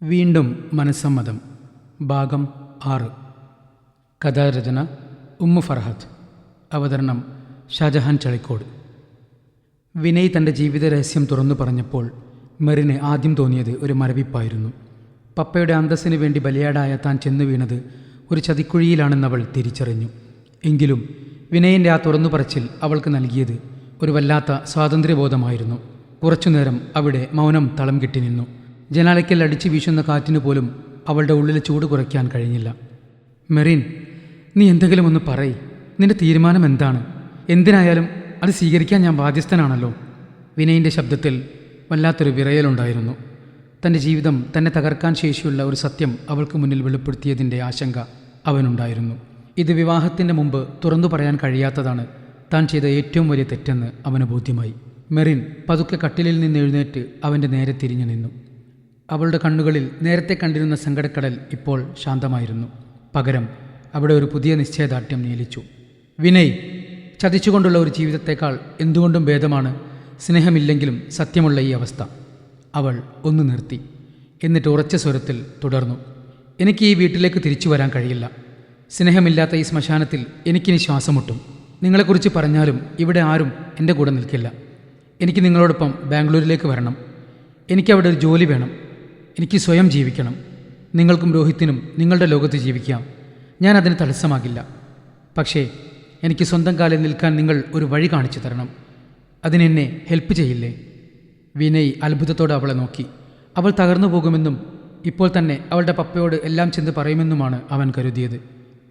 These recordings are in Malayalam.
വീണ്ടും മനസ്സമ്മതം ഭാഗം 6. കഥാരചന ഉമ്മു ഫർഹത്ത്. അവതരണം ഷാജഹാൻ ചളിക്കോട്. വിനയ് തൻ്റെ ജീവിത രഹസ്യം തുറന്നു പറഞ്ഞപ്പോൾ മെറിന് ആദ്യം തോന്നിയത് ഒരു മരവിപ്പായിരുന്നു. പപ്പയുടെ അന്തസ്സിന് വേണ്ടി ബലിയാടായ താൻ ചെന്നു വീണത് ഒരു ചതിക്കുഴിയിലാണെന്നവൾ തിരിച്ചറിഞ്ഞു. എങ്കിലും വിനയൻ്റെ ആ തുറന്നു പറച്ചിൽ അവൾക്ക് നൽകിയത് ഒരു വല്ലാത്ത സ്വാതന്ത്ര്യബോധമായിരുന്നു. കുറച്ചുനേരം അവിടെ മൗനം തളം കെട്ടി നിന്നു. ജനാലയ്ക്കൽ അടിച്ചു വീശുന്ന കാറ്റിനു പോലും അവളുടെ ഉള്ളിലെ ചൂട് കുറയ്ക്കാൻ കഴിഞ്ഞില്ല. മെറിൻ, നീ എന്തെങ്കിലും ഒന്ന് പറയ്. നിന്റെ തീരുമാനം എന്താണ്? എന്തിനായാലും അത് സ്വീകരിക്കാൻ ഞാൻ ബാധ്യസ്ഥനാണല്ലോ. വിനയൻ്റെ ശബ്ദത്തിൽ വല്ലാത്തൊരു വിറയലുണ്ടായിരുന്നു. തൻ്റെ ജീവിതം തന്നെ തകർക്കാൻ ശേഷിയുള്ള ഒരു സത്യം അവൾക്ക് മുന്നിൽ വെളിപ്പെടുത്തിയതിൻ്റെ ആശങ്ക അവനുണ്ടായിരുന്നു. ഇത് വിവാഹത്തിൻ്റെ മുമ്പ് തുറന്നു പറയാൻ കഴിയാത്തതാണ് താൻ ചെയ്ത ഏറ്റവും വലിയ തെറ്റെന്ന് അവന് ബോധ്യമായി. മെറിൻ പതുക്കെ കട്ടിലിൽ നിന്ന് എഴുന്നേറ്റ് അവൻ്റെ നേരെ തിരിഞ്ഞു നിന്നു. അവളുടെ കണ്ണുകളിൽ നേരത്തെ കണ്ടിരുന്ന സങ്കടക്കടൽ ഇപ്പോൾ ശാന്തമായിരുന്നു. പകരം അവിടെ ഒരു പുതിയ നിശ്ചയദാർഢ്യം നീലിച്ചു. വിനയ്, ചതിച്ചുകൊണ്ടുള്ള ഒരു ജീവിതത്തേക്കാൾ എന്തുകൊണ്ടും ഭേദമാണ് സ്നേഹമില്ലെങ്കിലും സത്യമുള്ള ഈ അവസ്ഥ. അവൾ ഒന്ന് നിർത്തി. എന്നിട്ട് ഉറച്ച സ്വരത്തിൽ തുടർന്നു. എനിക്ക് ഈ വീട്ടിലേക്ക് തിരിച്ചു വരാൻ കഴിയില്ല. സ്നേഹമില്ലാത്ത ഈ ശ്മശാനത്തിൽ എനിക്കിനി ശ്വാസം മുട്ടും. നിങ്ങളെക്കുറിച്ച് പറഞ്ഞാലും ഇവിടെ ആരും എൻ്റെ കൂടെ നിൽക്കില്ല. എനിക്ക് നിങ്ങളോടൊപ്പം ബാംഗ്ലൂരിലേക്ക് വരണം. എനിക്കവിടെ ഒരു ജോലി വേണം. എനിക്ക് സ്വയം ജീവിക്കണം. നിങ്ങൾക്കും രോഹിത്തിനും നിങ്ങളുടെ ലോകത്ത് ജീവിക്കാം. ഞാൻ അതിന് തടസ്സമാകില്ല. പക്ഷേ എനിക്ക് സ്വന്തം കാലിൽ നിൽക്കാൻ നിങ്ങൾ ഒരു വഴി കാണിച്ചു തരണം. അതിനെന്നെ ഹെൽപ്പ് ചെയ്യില്ലേ? വിനയ് അത്ഭുതത്തോടെ അവളെ നോക്കി. അവൾ തകർന്നു പോകുമെന്നും ഇപ്പോൾ തന്നെ അവളുടെ പപ്പയോട് എല്ലാം ചെന്ന് പറയുമെന്നുമാണ് അവൻ കരുതിയത്.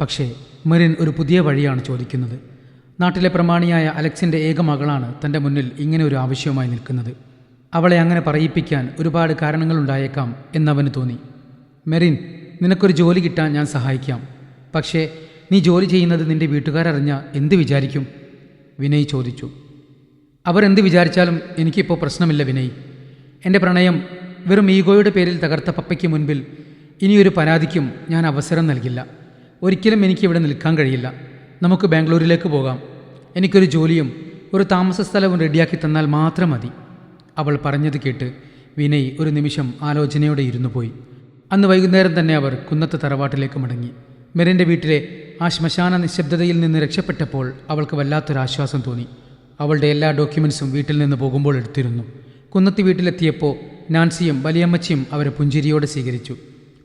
പക്ഷേ മെറിൻ ഒരു പുതിയ വഴിയാണ് ചോദിക്കുന്നത്. നാട്ടിലെ പ്രമാണിയായ അലക്സിൻ്റെ ഏക മകളാണ് തൻ്റെ മുന്നിൽ ഇങ്ങനെ ഒരു ആവശ്യവുമായി നിൽക്കുന്നത്. അവളെ അങ്ങനെ പറയിപ്പിക്കാൻ ഒരുപാട് കാരണങ്ങളുണ്ടായേക്കാം എന്നവന് തോന്നി. മെറിൻ, നിനക്കൊരു ജോലി കിട്ടാൻ ഞാൻ സഹായിക്കാം. പക്ഷേ നീ ജോലി ചെയ്യുന്നത് നിൻ്റെ വീട്ടുകാരറിഞ്ഞാൽ എന്ത് വിചാരിക്കും? വിനയ് ചോദിച്ചു. അവരെന്ത് വിചാരിച്ചാലും എനിക്കിപ്പോൾ പ്രശ്നമില്ല വിനയ്. എൻ്റെ പ്രണയം വെറും ഈഗോയുടെ പേരിൽ തകർത്ത പപ്പയ്ക്ക് മുൻപിൽ ഇനിയൊരു പരാതിക്കും ഞാൻ അവസരം നൽകില്ല. ഒരിക്കലും എനിക്കിവിടെ നിൽക്കാൻ കഴിയില്ല. നമുക്ക് ബാംഗ്ലൂരിലേക്ക് പോകാം. എനിക്കൊരു ജോലിയും ഒരു താമസ സ്ഥലവും റെഡിയാക്കി തന്നാൽ മാത്രം മതി. അവൾ പറഞ്ഞത് കേട്ട് വിനയ് ഒരു നിമിഷം ആലോചനയോടെ ഇരുന്നു പോയി. അന്ന് വൈകുന്നേരം തന്നെ അവർ കുന്നത്ത് തറവാട്ടിലേക്ക് മടങ്ങി. മെറിൻ്റെ വീട്ടിലെ ആ ശ്മശാന നിശബ്ദതയിൽ നിന്ന് രക്ഷപ്പെട്ടപ്പോൾ അവൾക്ക് വല്ലാത്തൊരാശ്വാസം തോന്നി. അവളുടെ എല്ലാ ഡോക്യുമെൻസും വീട്ടിൽ നിന്ന് പോകുമ്പോൾ എടുത്തിരുന്നു. കുന്നത്ത് വീട്ടിലെത്തിയപ്പോൾ നാൻസിയും വലിയമ്മച്ചിയും അവരെ പുഞ്ചിരിയോടെ സ്വീകരിച്ചു.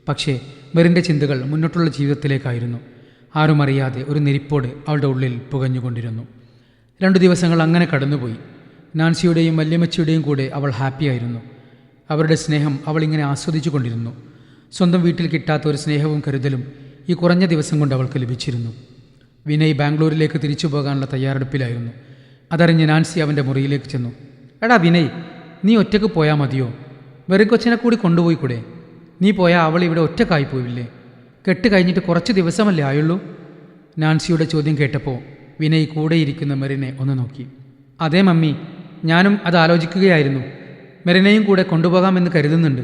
പക്ഷേ മെറിൻ്റെ ചിന്തകൾ മുന്നോട്ടുള്ള ജീവിതത്തിലേക്കായിരുന്നു. ആരും അറിയാതെ ഒരു നെരിപ്പോട് അവളുടെ ഉള്ളിൽ പുകഞ്ഞുകൊണ്ടിരുന്നു. 2 ദിവസങ്ങൾ അങ്ങനെ കടന്നുപോയി. നാൻസിയുടെയും വല്യമ്മച്ചിയുടെയും കൂടെ അവൾ ഹാപ്പിയായിരുന്നു. അവരുടെ സ്നേഹം അവൾ ഇങ്ങനെ ആസ്വദിച്ചു കൊണ്ടിരുന്നു. സ്വന്തം വീട്ടിൽ കിട്ടാത്ത ഒരു സ്നേഹവും കരുതലും ഈ കുറഞ്ഞ ദിവസം കൊണ്ട് അവൾക്ക് ലഭിച്ചിരുന്നു. വിനയ് ബാംഗ്ലൂരിലേക്ക് തിരിച്ചു പോകാനുള്ള തയ്യാറെടുപ്പിലായിരുന്നു. അതറിഞ്ഞ് നാൻസി അവൻ്റെ മുറിയിലേക്ക് ചെന്നു. എടാ വിനയ്, നീ ഒറ്റയ്ക്ക് പോയാൽ മതിയോ? വെറും കൊച്ചിനെ കൂടി കൊണ്ടുപോയി കൂടെ? നീ പോയാൽ അവൾ ഇവിടെ ഒറ്റക്കായി പോവില്ലേ? കെട്ട് കഴിഞ്ഞിട്ട് കുറച്ച് ദിവസമല്ലേ ആയുള്ളൂ? നാൻസിയുടെ ചോദ്യം കേട്ടപ്പോൾ വിനയ് കൂടെയിരിക്കുന്ന മെറിനെ ഒന്ന് നോക്കി. അതേ മമ്മി, ഞാനും അത് ആലോചിക്കുകയായിരുന്നു. മെറിനെയും കൂടെ കൊണ്ടുപോകാമെന്ന് കരുതുന്നുണ്ട്,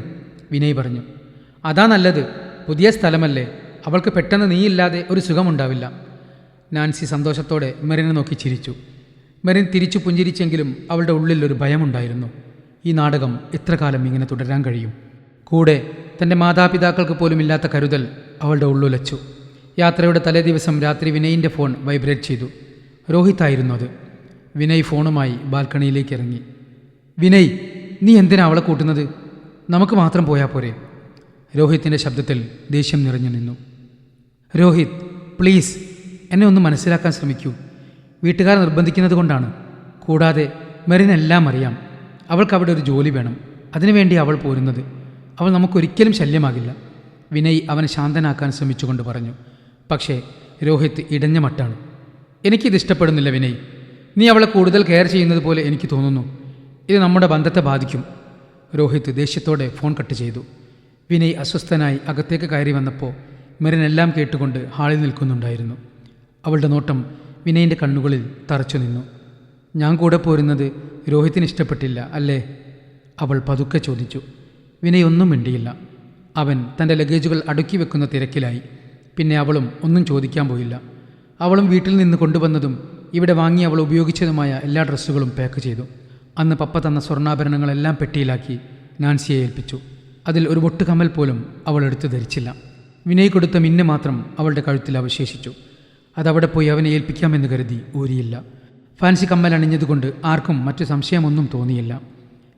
വിനയ് പറഞ്ഞു. അതാ നല്ലത്. പുതിയ സ്ഥലമല്ലേ, അവൾക്ക് പെട്ടെന്ന് നീയില്ലാതെ ഒരു സുഖമുണ്ടാവില്ല. നാൻസി സന്തോഷത്തോടെ മെറിനെ നോക്കി ചിരിച്ചു. മെറിൻ തിരിച്ചു പുഞ്ചിരിച്ചെങ്കിലും അവളുടെ ഉള്ളിൽ ഒരു ഭയമുണ്ടായിരുന്നു. ഈ നാടകം എത്ര കാലം ഇങ്ങനെ തുടരാൻ കഴിയും? കൂടെ തൻ്റെ മാതാപിതാക്കൾക്ക് പോലുമില്ലാത്ത കരുതൽ അവളുടെ ഉള്ളുലച്ചു. യാത്രയുടെ തലേ ദിവസം രാത്രി വിനയിൻ്റെ ഫോൺ വൈബ്രേറ്റ് ചെയ്തു. രോഹിത്തായിരുന്നു അത്. വിനയ് ഫോണുമായി ബാൽക്കണിയിലേക്ക് ഇറങ്ങി. വിനയ്, നീ എന്തിനാ അവളെ കൂട്ടുന്നത്? നമുക്ക് മാത്രം പോയാൽ പോരെ? രോഹിത്തിൻ്റെ ശബ്ദത്തിൽ ദേഷ്യം നിറഞ്ഞു നിന്നു. രോഹിത്, പ്ലീസ് എന്നെ ഒന്ന് മനസ്സിലാക്കാൻ ശ്രമിക്കൂ. വീട്ടുകാർ നിർബന്ധിക്കുന്നത് കൊണ്ടാണ്. കൂടാതെ മെറിനെല്ലാം അറിയാം. അവൾക്ക് അവിടെ ഒരു ജോലി വേണം. അതിനുവേണ്ടി അവൾ പോരുന്നത്. അവൾ നമുക്കൊരിക്കലും ശല്യമാകില്ല. വിനയ് അവനെ ശാന്തനാക്കാൻ ശ്രമിച്ചുകൊണ്ട് പറഞ്ഞു. പക്ഷേ രോഹിത് ഇടഞ്ഞ മട്ടാണ്. എനിക്കിത് ഇഷ്ടപ്പെടുന്നില്ല വിനയ്. നീ അവളെ കൂടുതൽ കെയർ ചെയ്യുന്നത് പോലെ എനിക്ക് തോന്നുന്നു. ഇത് നമ്മുടെ ബന്ധത്തെ ബാധിക്കും. രോഹിത് ദേഷ്യത്തോടെ ഫോൺ കട്ട് ചെയ്തു. വിനയ് അസ്വസ്ഥനായി അകത്തേക്ക് കയറി വന്നപ്പോൾ മെറിൻ എല്ലാം കേട്ടുകൊണ്ട് ഹാളിൽ നിൽക്കുന്നുണ്ടായിരുന്നു. അവളുടെ നോട്ടം വിനയിൻ്റെ കണ്ണുകളിൽ തറച്ചു നിന്നു. ഞാൻ കൂടെ പോരുന്നത് രോഹിത്തിന് ഇഷ്ടപ്പെട്ടില്ല അല്ലേ? അവൾ പതുക്കെ ചോദിച്ചു. വിനയ് ഒന്നും മിണ്ടിയില്ല. അവൻ തൻ്റെ ലഗേജുകൾ അടുക്കി വെക്കുന്ന തിരക്കിലായി. പിന്നെ അവളും ഒന്നും ചോദിക്കാൻ പോയില്ല. അവളും വീട്ടിൽ നിന്ന് കൊണ്ടുവന്നതും ഇവിടെ വാങ്ങി അവൾ ഉപയോഗിച്ചതുമായ എല്ലാ ഡ്രസ്സുകളും പാക്ക് ചെയ്തു. അന്ന് പപ്പ തന്ന സ്വർണ്ണാഭരണങ്ങളെല്ലാം പെട്ടിയിലാക്കി നാൻസിയെ ഏൽപ്പിച്ചു. അതിൽ ഒരു പൊട്ടുകമ്മൽ പോലും അവൾ എടുത്തു ധരിച്ചില്ല. വിനയ് കൊടുത്ത മിന്ന് മാത്രം അവളുടെ കഴുത്തിൽ അവശേഷിച്ചു. അതവിടെ പോയി അവനെ ഏൽപ്പിക്കാമെന്ന് കരുതി ഊരിയില്ല. ഫാൻസി കമ്മൽ അണിഞ്ഞതുകൊണ്ട് ആർക്കും മറ്റു സംശയമൊന്നും തോന്നിയില്ല.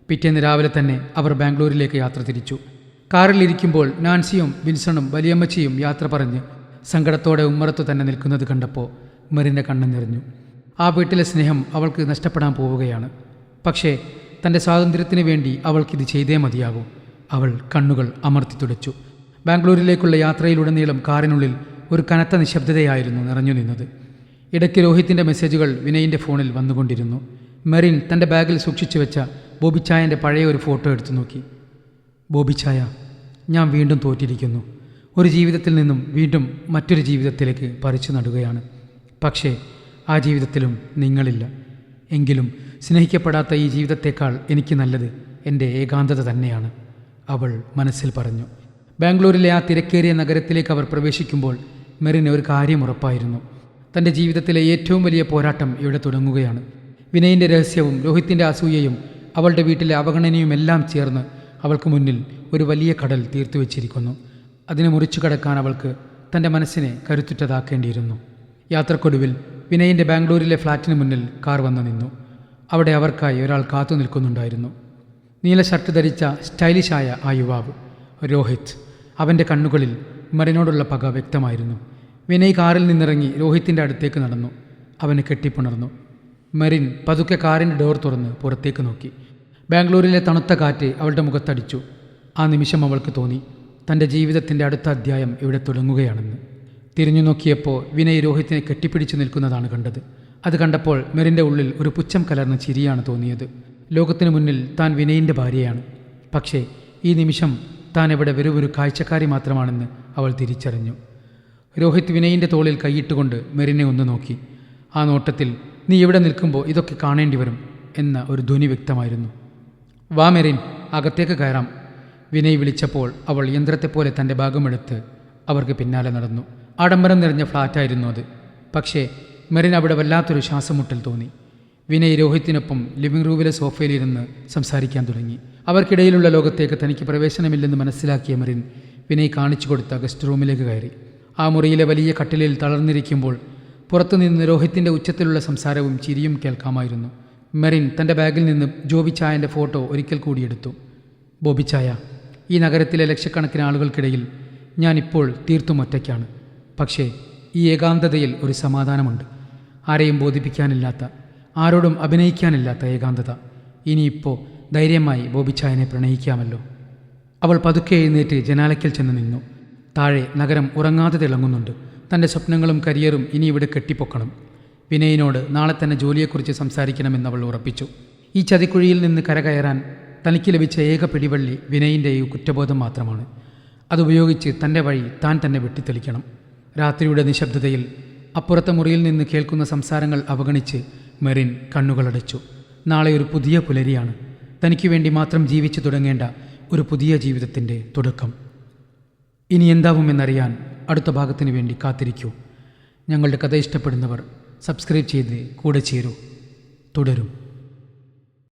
പിറ്റേന്ന് രാവിലെ തന്നെ അവർ ബാംഗ്ലൂരിലേക്ക് യാത്ര തിരിച്ചു. കാറിലിരിക്കുമ്പോൾ നാൻസിയും വിൻസണും വലിയമ്മച്ചിയും യാത്ര പറഞ്ഞ് സങ്കടത്തോടെ ഉമ്മറത്തു തന്നെ നിൽക്കുന്നത് കണ്ടപ്പോൾ മെറിൻ്റെ കണ്ണ് നിറഞ്ഞു. ആ വീട്ടിലെ സ്നേഹം അവൾക്ക് നഷ്ടപ്പെടാൻ പോവുകയാണ്. പക്ഷേ തൻ്റെ സ്വാതന്ത്ര്യത്തിന് വേണ്ടി അവൾക്കിത് ചെയ്തേ മതിയാകൂ. അവൾ കണ്ണുകൾ അമർത്തി തുടച്ചു. ബാംഗ്ലൂരിലേക്കുള്ള യാത്രയിലുടനീളം കാറിനുള്ളിൽ ഒരു കനത്ത നിശബ്ദതയായിരുന്നു നിറഞ്ഞു നിന്നത്. ഇടയ്ക്ക് രോഹിത്തിൻ്റെ മെസ്സേജുകൾ വിനയിൻ്റെ ഫോണിൽ വന്നുകൊണ്ടിരുന്നു. മെറിൻ തൻ്റെ ബാഗിൽ സൂക്ഷിച്ചു വെച്ച ബോബിച്ചായൻ്റെ പഴയ ഒരു ഫോട്ടോ എടുത്തു നോക്കി. ബോബിച്ചായ, ഞാൻ വീണ്ടും തോറ്റിരിക്കുന്നു. ഒരു ജീവിതത്തിൽ നിന്നും വീണ്ടും മറ്റൊരു ജീവിതത്തിലേക്ക് പറിച്ചു നടുകയാണ്. പക്ഷേ ആ ജീവിതത്തിലും നിങ്ങളില്ല. എങ്കിലും സ്നേഹിക്കപ്പെടാത്ത ഈ ജീവിതത്തേക്കാൾ എനിക്ക് നല്ലത് എൻ്റെ ഏകാന്തത തന്നെയാണ്, അവൾ മനസ്സിൽ പറഞ്ഞു. ബാംഗ്ലൂരിലെ ആ തിരക്കേറിയ നഗരത്തിലേക്ക് അവർ പ്രവേശിക്കുമ്പോൾ മെറിന് ഒരു കാര്യം ഉറപ്പായിരുന്നു. തൻ്റെ ജീവിതത്തിലെ ഏറ്റവും വലിയ പോരാട്ടം ഇവിടെ തുടങ്ങുകയാണ്. വിനയിൻ്റെ രഹസ്യവും രോഹിത്തിൻ്റെ അസൂയയും അവളുടെ വീട്ടിലെ അവഗണനയുമെല്ലാം ചേർന്ന് അവൾക്ക് മുന്നിൽ ഒരു വലിയ കടൽ തീർത്തു വച്ചിരിക്കുന്നു. അതിനെ മുറിച്ചു കടക്കാൻ അവൾക്ക് തൻ്റെ മനസ്സിനെ കരുത്തുറ്റതാക്കേണ്ടിയിരുന്നു. യാത്രക്കൊടുവിൽ വിനയിൻ്റെ ബാംഗ്ലൂരിലെ ഫ്ലാറ്റിന് മുന്നിൽ കാർ വന്നു നിന്നു. അവിടെ അവർക്കായി ഒരാൾ കാത്തു നിൽക്കുന്നുണ്ടായിരുന്നു. നീല ഷർട്ട് ധരിച്ച സ്റ്റൈലിഷായ ആ യുവാവ് രോഹിത്. അവൻ്റെ കണ്ണുകളിൽ മെറിനോടുള്ള പക വ്യക്തമായിരുന്നു. വിനയ് കാറിൽ നിന്നിറങ്ങി രോഹിത്തിൻ്റെ അടുത്തേക്ക് നടന്നു. അവന് കെട്ടിപ്പുണർന്നു. മെറിൻ പതുക്കെ കാറിൻ്റെ ഡോർ തുറന്ന് പുറത്തേക്ക് നോക്കി. ബാംഗ്ലൂരിലെ തണുത്ത കാറ്റ് അവളുടെ മുഖത്തടിച്ചു. ആ നിമിഷം അവൾക്ക് തോന്നി തൻ്റെ ജീവിതത്തിൻ്റെ അടുത്ത അധ്യായം ഇവിടെ തുടങ്ങുകയാണെന്ന്. തിരിഞ്ഞു നോക്കിയപ്പോൾ വിനയ് രോഹിത്തിനെ കെട്ടിപ്പിടിച്ചു നിൽക്കുന്നതാണ് കണ്ടത്. അത് കണ്ടപ്പോൾ മെറിൻ്റെ ഉള്ളിൽ ഒരു പുച്ഛം കലർന്ന ചിരിയാണ് തോന്നിയത്. ലോകത്തിനു മുന്നിൽ താൻ വിനയിൻ്റെ ഭാര്യയാണ്. പക്ഷേ ഈ നിമിഷം താൻ ഇവിടെ വെറും ഒരു കാഴ്ചക്കാരി മാത്രമാണെന്ന് അവൾ തിരിച്ചറിഞ്ഞു. രോഹിത് വിനയിൻ്റെ തോളിൽ കൈയിട്ടുകൊണ്ട് മെറിനെ ഒന്ന് നോക്കി. ആ നോട്ടത്തിൽ നീ ഇവിടെ നിൽക്കുമ്പോൾ ഇതൊക്കെ കാണേണ്ടി വരും എന്ന ഒരു ധ്വനി വ്യക്തമായിരുന്നു. വാ മെറിൻ, അകത്തേക്ക് കയറാം. വിനയ് വിളിച്ചപ്പോൾ അവൾ യന്ത്രത്തെപ്പോലെ തൻ്റെ ഭാഗമെടുത്ത് അവർക്ക് പിന്നാലെ നടന്നു. ആഡംബരം നിറഞ്ഞ ഫ്ലാറ്റായിരുന്നു അത്. പക്ഷേ മെറിൻ അവിടെ വല്ലാത്തൊരു ശ്വാസമുട്ടൽ തോന്നി. വിനയ് രോഹിത്തിനൊപ്പം ലിവിംഗ് റൂമിലെ സോഫയിലിരുന്ന് സംസാരിക്കാൻ തുടങ്ങി. അവർക്കിടയിലുള്ള ലോകത്തേക്ക് തനിക്ക് പ്രവേശനമില്ലെന്ന് മനസ്സിലാക്കിയ മെറിൻ വിനയ് കാണിച്ചു കൊടുത്ത ഗസ്റ്റ് റൂമിലേക്ക് കയറി. ആ മുറിയിലെ വലിയ കട്ടിലിൽ തളർന്നിരിക്കുമ്പോൾ പുറത്തുനിന്ന് രോഹിത്തിൻ്റെ ഉച്ചത്തിലുള്ള സംസാരവും ചിരിയും കേൾക്കാമായിരുന്നു. മെറിൻ തൻ്റെ ബാഗിൽ നിന്ന് ബോബിച്ചായൻ്റെ ഫോട്ടോ ഒരിക്കൽ കൂടി എടുത്തു. ബോബിച്ചായ, ഈ നഗരത്തിലെ ലക്ഷക്കണക്കിന് ആളുകൾക്കിടയിൽ ഞാനിപ്പോൾ തീർത്തും ഒറ്റയ്ക്കാണ്. പക്ഷേ ഈ ഏകാന്തതയിൽ ഒരു സമാധാനമുണ്ട്. ആരെയും ബോധിപ്പിക്കാനില്ലാത്ത, ആരോടും അഭിനയിക്കാനില്ലാത്ത ഏകാന്തത. ഇനിയിപ്പോൾ ധൈര്യമായി ബോബിച്ചായനെ പ്രണയിക്കാമല്ലോ. അവൾ പതുക്കെ എഴുന്നേറ്റ് ജനാലയ്ക്കൽ ചെന്ന് നിന്നു. താഴെ നഗരം ഉറങ്ങാതെ തിളങ്ങുന്നുണ്ട്. തൻ്റെ സ്വപ്നങ്ങളും കരിയറും ഇനി ഇവിടെ കെട്ടിപ്പൊക്കണം. വിനയിനോട് നാളെ തന്നെ ജോലിയെക്കുറിച്ച് സംസാരിക്കണമെന്ന് അവൾ ഉറപ്പിച്ചു. ഈ ചതിക്കുഴിയിൽ നിന്ന് കരകയറാൻ തനിക്ക് ലഭിച്ച ഏക പിടിവള്ളി വിനയിൻ്റെ ഈ കുറ്റബോധം മാത്രമാണ്. അതുപയോഗിച്ച് തൻ്റെ വഴി താൻ തന്നെ വെട്ടിത്തെളിക്കണം. രാത്രിയുടെ നിശബ്ദതയിൽ അപ്പുറത്തെ മുറിയിൽ നിന്ന് കേൾക്കുന്ന സംസാരങ്ങൾ അവഗണിച്ച് മെറിൻ കണ്ണുകളടച്ചു. നാളെ ഒരു പുതിയ പുലരിയാണ്. തനിക്ക് വേണ്ടി മാത്രം ജീവിച്ചു തുടങ്ങേണ്ട ഒരു പുതിയ ജീവിതത്തിൻ്റെ തുടക്കം. ഇനി എന്താവുമെന്നറിയാൻ അടുത്ത ഭാഗത്തിന് വേണ്ടി കാത്തിരിക്കൂ. ഞങ്ങളുടെ കഥ ഇഷ്ടപ്പെടുന്നവർ സബ്സ്ക്രൈബ് ചെയ്ത് കൂടെ ചേരൂ. തുടരും.